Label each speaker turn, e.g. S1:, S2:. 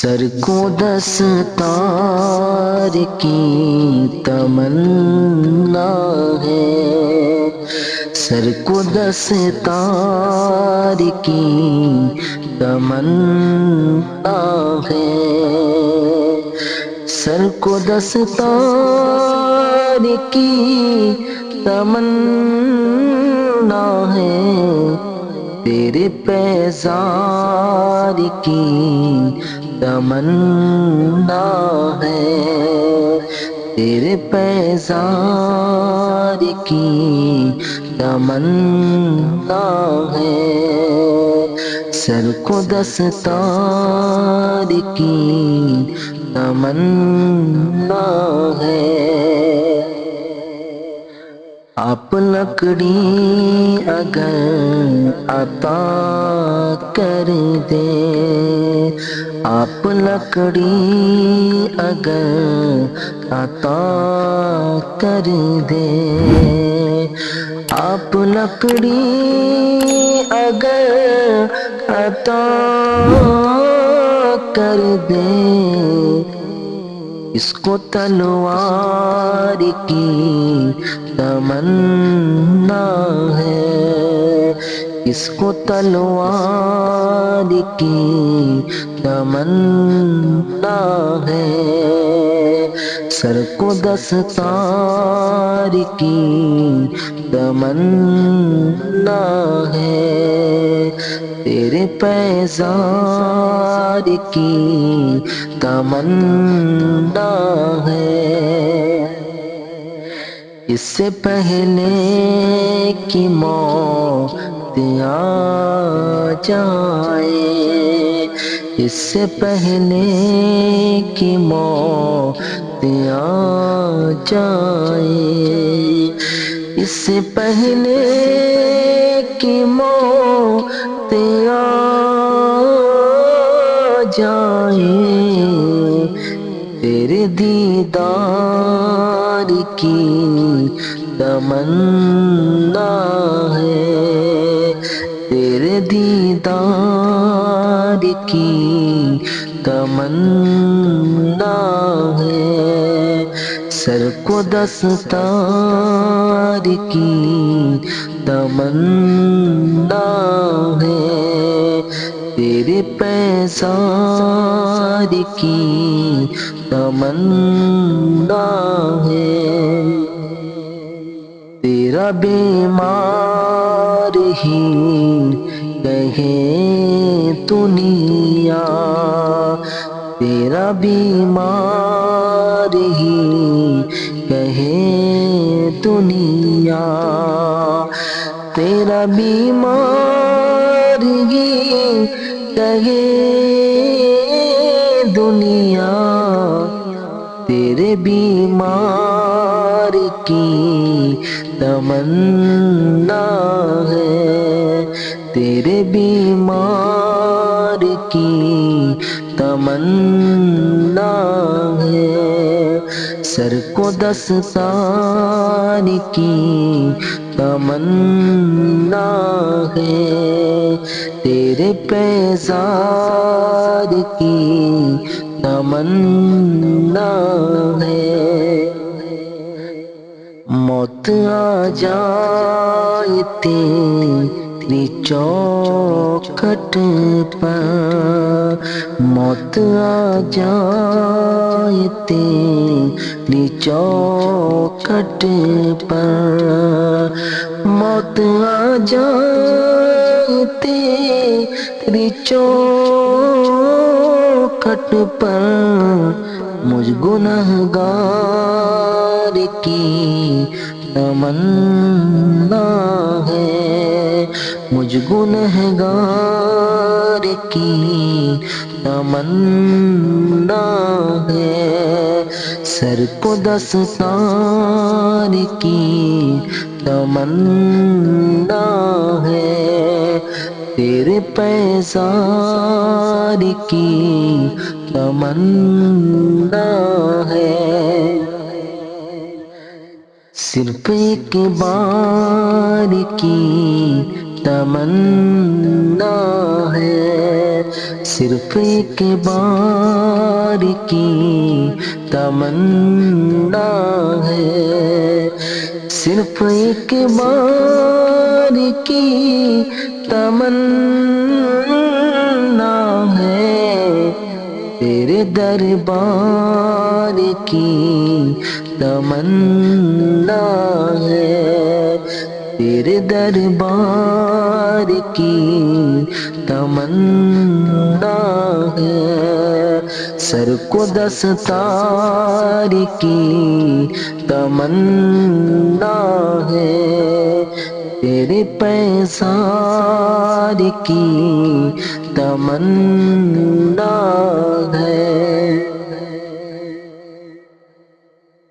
S1: سر کو دستار کی تمنا ہے، سر کو دستار کی تمنا ہے، سر کو دستار کی تمنا ہے، تیرے پیزار کی تمنا ہے، تیرے پیزار کی تمنا ہے، سر کو دستار کی تمنا ہے۔ آپ لکڑی اگر عطا کر دے، آپ لکڑی اگر عطا کر دے، آپ لکڑی اگر عطا کر دے، اس کو تلوار کی تمنا ہے، اس کو تلوار کی تمنا ہے، سر کو دستار کی تمنا ہے، تیرے پیزار کی تمنا ہے۔ اس سے پہلے کہ موت آ جائے، اس سے پہلے کہ موت آ جائے، اس سے پہلے کہ موت آ جائے، تیرے دیدار کی تمنا ہے، تیرے دیدار کی تمنا ہے، سر کو دستار کی تمنا ہے، تیرے پیزار کی تمنا ہے، تیرا بیمار ہی کہے دنیا، تیرا بیمار ہی کہے دنیا، تیرا بیمار ہی کہے دنیا، تیرے بیمار کی تمنا ہے، تیرے بیمار کی تمنا ہے، سر کو دستار کی تمنا ہے، تیرے پیزار کی تمنا ہے، موت آ جائے تیری چوکھٹ پر، موت آ جائے تیری چوکھٹ پر، موت آ جائے تیری چوکھٹ پر، مجھ گنہگار کی تمنا ہے، مجھ گنہگار کی تمنا ہے، سر کو دستار کی تمنا ہے، تیرے پیزار کی تمنا ہے، صرف ایک بار کی تمنا ہے، صرف ایک بار کی تمنا ہے، صرف ایک بار کی تمنا ہے، تیرے دربار کی تمنا ہے، تیرے دربار کی تمنا ہے، سر کو دستار کی تمنا ہے، تیرے پیسار کی تمنا ہے،